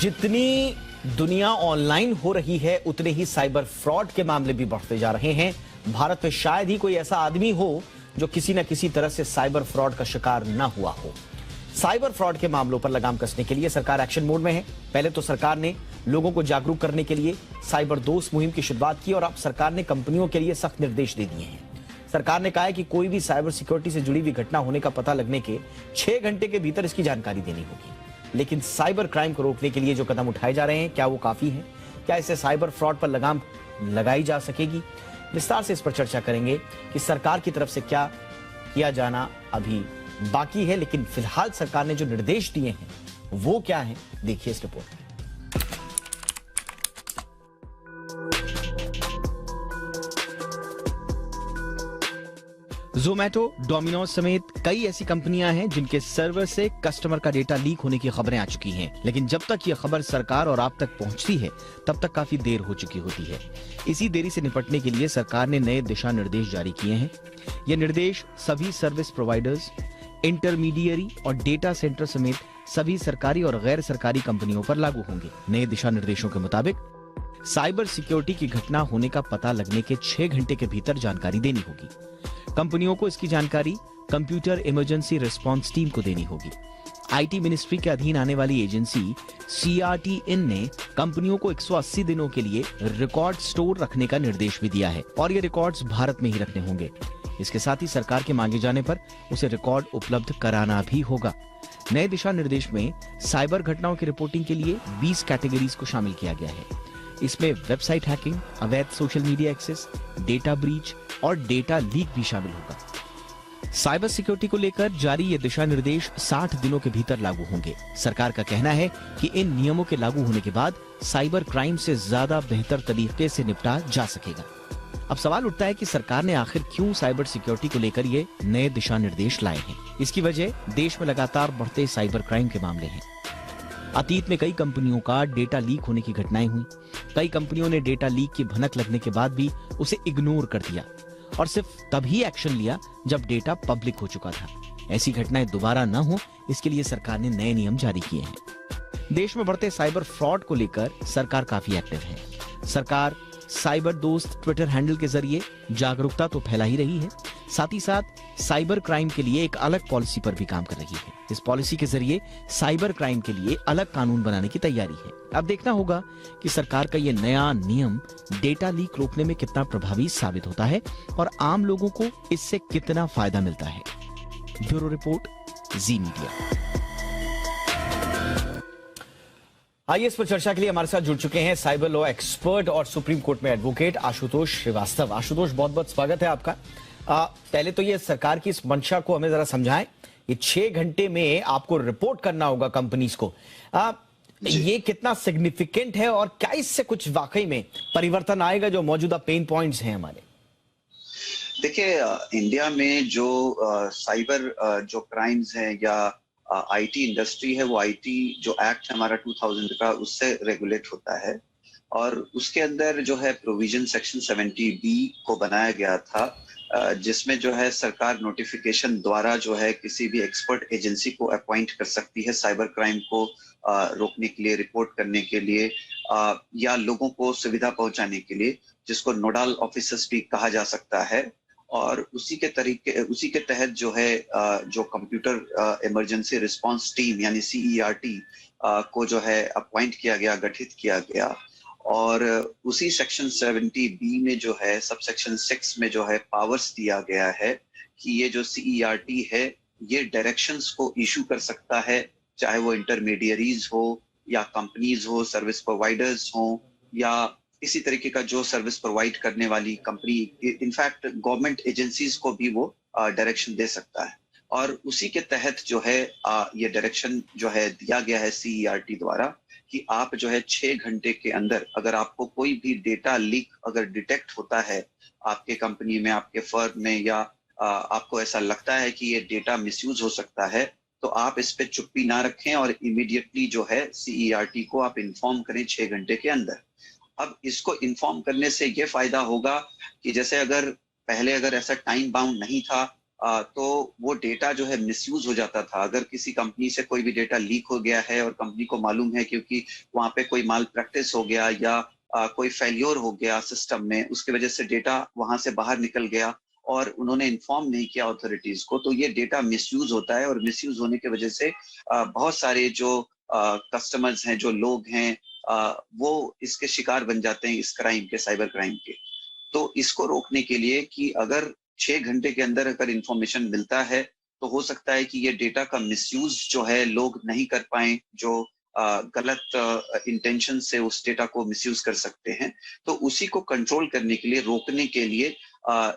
जितनी दुनिया ऑनलाइन हो रही है उतने ही साइबर फ्रॉड के मामले भी बढ़ते जा रहे हैं। भारत में शायद ही कोई ऐसा आदमी हो जो किसी न किसी तरह से साइबर फ्रॉड का शिकार न हुआ हो। साइबर फ्रॉड के मामलों पर लगाम कसने के लिए सरकार एक्शन मोड में है। पहले तो सरकार ने लोगों को जागरूक करने के लिए साइबर दोस्त मुहिम की शुरुआत की और अब सरकार ने कंपनियों के लिए सख्त निर्देश दे दिए हैं। सरकार ने कहा है कि कोई भी साइबर सिक्योरिटी से जुड़ी हुई घटना होने का पता लगने के 6 घंटे के भीतर इसकी जानकारी देनी होगी। लेकिन साइबर क्राइम को रोकने के लिए जो कदम उठाए जा रहे हैं, क्या वो काफी है? क्या इससे साइबर फ्रॉड पर लगाम लगाई जा सकेगी? विस्तार से इस पर चर्चा करेंगे कि सरकार की तरफ से क्या किया जाना अभी बाकी है, लेकिन फिलहाल सरकार ने जो निर्देश दिए हैं वो क्या है, देखिए इस रिपोर्ट में। ज़ोमैटो, डोमिनोज समेत कई ऐसी कंपनियां हैं जिनके सर्वर से कस्टमर का डेटा लीक होने की खबरें आ चुकी हैं, लेकिन जब तक ये खबर सरकार और आप तक पहुंचती है तब तक काफी देर हो चुकी होती है। इसी देरी से निपटने के लिए सरकार ने नए दिशा निर्देश जारी किए हैं। ये निर्देश सभी सर्विस प्रोवाइडर्स, इंटरमीडियरी और डेटा सेंटर समेत सभी सरकारी और गैर सरकारी कंपनियों पर लागू होंगे। नए दिशा निर्देशों के मुताबिक साइबर सिक्योरिटी की घटना होने का पता लगने के 6 घंटे के भीतर जानकारी देनी होगी। कंपनियों को इसकी जानकारी कंप्यूटर इमरजेंसी रिस्पांस टीम को देनी होगी। आईटी मिनिस्ट्री के अधीन आने वाली एजेंसी CRTN ने कंपनियों को 180 दिनों के लिए रिकॉर्ड स्टोर रखने का निर्देश भी दिया है और ये रिकॉर्ड्स भारत में ही रखने होंगे। इसके साथ ही सरकार के मांगे जाने पर उसे रिकॉर्ड उपलब्ध कराना भी होगा। नए दिशा निर्देश में साइबर घटनाओं की रिपोर्टिंग के लिए 20 कैटेगरीज को शामिल किया गया है। इसमें वेबसाइट हैकिंग, अवैध social media access, data breach और डेटा लीक भी शामिल होगा। साइबर सिक्योरिटी को लेकर जारी ये दिशा निर्देश 60 दिनों के भीतर लागू होंगे। सरकार का कहना है कि इन नियमों के लागू होने के बाद साइबर क्राइम से ज्यादा बेहतर तरीके से निपटा जा सकेगा। अब सवाल उठता है कि सरकार ने आखिर क्यों साइबर सिक्योरिटी को लेकर ये नए दिशा निर्देश लाए हैं। इसकी वजह देश में लगातार बढ़ते साइबर क्राइम के मामले हैं। अतीत में कई कंपनियों का डेटा लीक होने की घटनाएं हुई। कई कंपनियों ने डेटा लीक की भनक लगने के बाद भी उसे इग्नोर कर दिया और सिर्फ तभी एक्शन लिया जब डेटा पब्लिक हो चुका था। ऐसी घटनाएं दोबारा न हो, इसके लिए सरकार ने नए नियम जारी किए हैं। देश में बढ़ते साइबर फ्रॉड को लेकर सरकार काफी एक्टिव है। सरकार साइबर दोस्त ट्विटर हैंडल के जरिए जागरूकता तो फैला ही रही है, साथ ही साथ साइबर क्राइम के लिए एक अलग पॉलिसी पर भी काम कर रही है। इस पॉलिसी के जरिए साइबर क्राइम के लिए अलग कानून बनाने की तैयारी है। अब देखना होगा कि सरकार का ये नया नियम डेटा लीक रोकने में कितना प्रभावी साबित होता है और आम लोगों को इससे कितना फायदा मिलता है। ब्यूरो रिपोर्ट, जी मीडिया। आइए इस पर चर्चा के लिए हमारे साथ जुड़ चुके हैं साइबर लॉ एक्सपर्ट और सुप्रीम कोर्ट में एडवोकेट आशुतोष श्रीवास्तव। आशुतोष, बहुत बहुत स्वागत है आपका। पहले तो ये सरकार की इस मंशा को हमें जरा समझाएं। ये 6 घंटे में आपको रिपोर्ट करना होगा कंपनीज को। ये कितना सिग्निफिकेंट है और क्या इससे कुछ वाकई में परिवर्तन आएगा जो मौजूदा पेन पॉइंट्स हैं हमारे? देखिए, इंडिया में जो साइबर जो क्राइम्स हैं या आईटी इंडस्ट्री है, वो आईटी जो एक्ट है हमारा 2000 का, उससे रेगुलेट होता है और उसके अंदर जो है प्रोविजन सेक्शन 70B को बनाया गया था, जिसमें जो है सरकार नोटिफिकेशन द्वारा जो है किसी भी एक्सपर्ट एजेंसी को अपॉइंट कर सकती है साइबर क्राइम को रोकने के लिए, रिपोर्ट करने के लिए या लोगों को सुविधा पहुंचाने के लिए, जिसको नोडल ऑफिसर्स भी कहा जा सकता है। और उसी के तहत जो है जो कंप्यूटर इमरजेंसी रिस्पांस टीम यानी CERT को जो है अपॉइंट किया गया, गठित किया गया। और उसी सेक्शन 70B में जो है सब सेक्शन 6 में जो है पावर्स दिया गया है कि ये जो CERT है ये डायरेक्शंस को इशू कर सकता है, चाहे वो इंटरमीडियरीज हो या कंपनीज हो, सर्विस प्रोवाइडर्स हो या इसी तरीके का जो सर्विस प्रोवाइड करने वाली कंपनी, इनफैक्ट गवर्नमेंट एजेंसीज को भी वो डायरेक्शन दे सकता है। और उसी के तहत जो है ये डायरेक्शन जो है दिया गया है CERT द्वारा कि आप जो है 6 घंटे के अंदर अगर आपको कोई भी डेटा लीक अगर डिटेक्ट होता है आपके कंपनी में, आपके फर्म में, या आपको ऐसा लगता है कि ये डेटा मिसयूज हो सकता है, तो आप इस पे चुप्पी ना रखें और इमीडिएटली जो है CERT को आप इन्फॉर्म करें 6 घंटे के अंदर। अब इसको इन्फॉर्म करने से ये फायदा होगा कि जैसे अगर पहले अगर ऐसा टाइम बाउंड नहीं था तो वो डेटा जो है मिसयूज हो जाता था। अगर किसी कंपनी से कोई भी डेटा लीक हो गया है और कंपनी को मालूम है क्योंकि वहां पे कोई माल प्रैक्टिस हो गया या कोई फेल्योर हो गया सिस्टम में, उसकी वजह से डेटा वहां से बाहर निकल गया और उन्होंने इन्फॉर्म नहीं किया अथॉरिटीज को, तो ये डेटा मिसयूज होता है और मिसयूज होने की वजह से बहुत सारे जो कस्टमर्स हैं, जो लोग हैं, वो इसके शिकार बन जाते हैं, इस क्राइम के, साइबर क्राइम के। तो इसको रोकने के लिए कि अगर 6 घंटे के अंदर अगर इंफॉर्मेशन मिलता है तो हो सकता है कि ये डेटा का मिसयूज जो है लोग नहीं कर पाए, जो गलत इंटेंशन से उस डेटा को मिसयूज कर सकते हैं। तो उसी को कंट्रोल करने के लिए, रोकने के लिए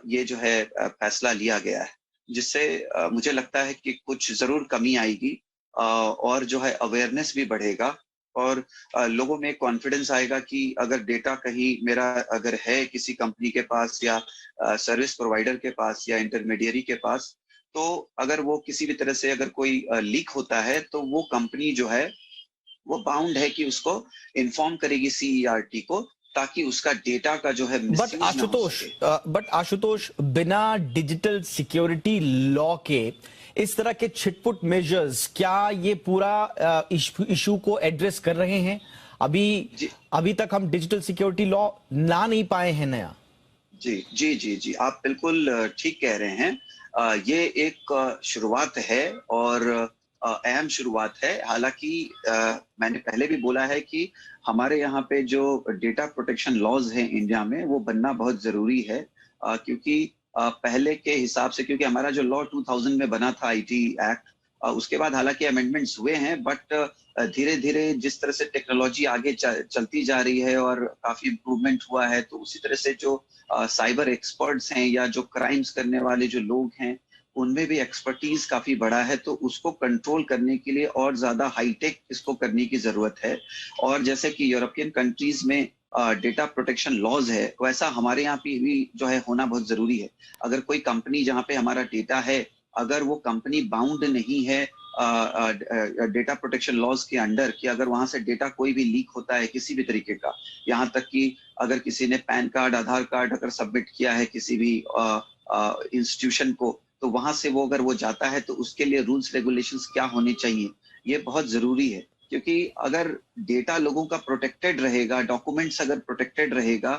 ये जो है फैसला लिया गया है, जिससे मुझे लगता है कि कुछ जरूर कमी आएगी और जो है अवेयरनेस भी बढ़ेगा और लोगों में कॉन्फिडेंस आएगा कि अगर डेटा कहीं मेरा अगर है किसी कंपनी के पास या सर्विस प्रोवाइडर के पास या इंटरमीडियरी के पास, तो अगर वो किसी भी तरह से अगर कोई लीक होता है तो वो कंपनी जो है वो बाउंड है कि उसको इन्फॉर्म करेगी सीईआरटी को, ताकि उसका डेटा का जो है बट आशुतोष, बिना डिजिटल सिक्योरिटी लॉ के इस तरह के छिटपुट मेजर्स, क्या ये पूरा इशू को एड्रेस कर रहे हैं? अभी तक हम डिजिटल सिक्योरिटी लॉ ला नहीं पाए हैं नया। जी, आप बिल्कुल ठीक कह रहे हैं। ये एक शुरुआत है और अहम शुरुआत है। हालांकि मैंने पहले भी बोला है कि हमारे यहाँ पे जो डेटा प्रोटेक्शन लॉज हैं इंडिया में, वो बनना बहुत जरूरी है, क्योंकि पहले के हिसाब से, क्योंकि हमारा जो लॉ 2000 में बना था, आईटी एक्ट, उसके बाद हालांकि अमेंडमेंट्स हुए हैं, बट धीरे धीरे जिस तरह से टेक्नोलॉजी आगे चलती जा रही है और काफी इम्प्रूवमेंट हुआ है, तो उसी तरह से जो साइबर एक्सपर्ट्स हैं या जो क्राइम्स करने वाले जो लोग हैं, उनमें भी एक्सपर्टीज काफी बड़ा है। तो उसको कंट्रोल करने के लिए और ज्यादा हाईटेक इसको करने की जरूरत है। और जैसे कि यूरोपियन कंट्रीज में डेटा प्रोटेक्शन लॉज है, वैसा हमारे यहाँ पे भी जो है होना बहुत जरूरी है। अगर कोई कंपनी जहाँ पे हमारा डेटा है, अगर वो कंपनी बाउंड नहीं है डेटा प्रोटेक्शन लॉज के अंडर, कि अगर वहां से डेटा कोई भी लीक होता है किसी भी तरीके का, यहाँ तक कि अगर किसी ने पैन कार्ड, आधार कार्ड अगर सबमिट किया है किसी भी इंस्टीट्यूशन को, तो वहां से वो अगर वो जाता है तो उसके लिए रूल्स रेगुलेशंस क्या होने चाहिए, ये बहुत जरूरी है। क्योंकि अगर डेटा लोगों का प्रोटेक्टेड रहेगा, डॉक्यूमेंट्स अगर प्रोटेक्टेड रहेगा,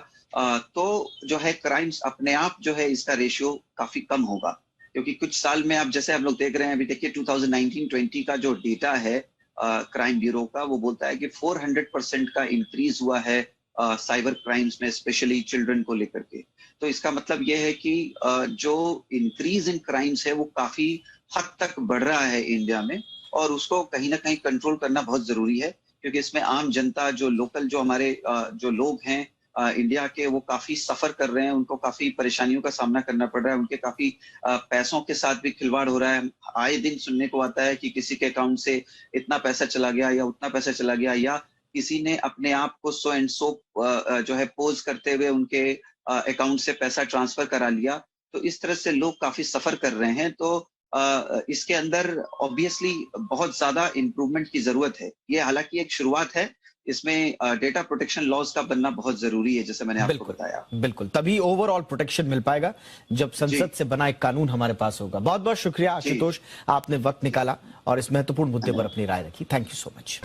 तो जो है क्राइम्स अपने आप जो है इसका रेशियो काफी कम होगा। क्योंकि कुछ साल में आप जैसे हम लोग देख रहे हैं, अभी देखिए 2019-20 का जो डेटा है क्राइम ब्यूरो का, वो बोलता है कि 400% का इंक्रीज हुआ है साइबर क्राइम्स में, स्पेशली चिल्ड्रन को लेकर के। तो इसका मतलब ये है कि जो इंक्रीज इन क्राइम्स है वो काफी हद तक बढ़ रहा है इंडिया में, और उसको कहीं ना कहीं कंट्रोल करना बहुत जरूरी है। क्योंकि इसमें आम जनता, जो लोकल, जो हमारे जो लोग हैं इंडिया के, वो काफी सफर कर रहे हैं, उनको काफी परेशानियों का सामना करना पड़ रहा है, उनके काफी पैसों के साथ भी खिलवाड़ हो रहा है। आए दिन सुनने को आता है कि किसी के अकाउंट से इतना पैसा चला गया या उतना पैसा चला गया, या किसी ने अपने आप को सो एंड सो जो है पोज करते हुए उनके अकाउंट से पैसा ट्रांसफर करा लिया। तो इस तरह से लोग काफी सफर कर रहे हैं। तो इसके अंदर ऑब्वियसली बहुत ज्यादा इंप्रूवमेंट की जरूरत है। ये हालांकि एक शुरुआत है, इसमें डेटा प्रोटेक्शन लॉज का बनना बहुत जरूरी है, जैसे मैंने आपको बताया। बिल्कुल, तभी ओवरऑल प्रोटेक्शन मिल पाएगा जब संसद से बना एक कानून हमारे पास होगा। बहुत बहुत शुक्रिया आशुतोष, आपने वक्त निकाला और इस महत्वपूर्ण मुद्दे पर अपनी राय रखी। Thank you so much.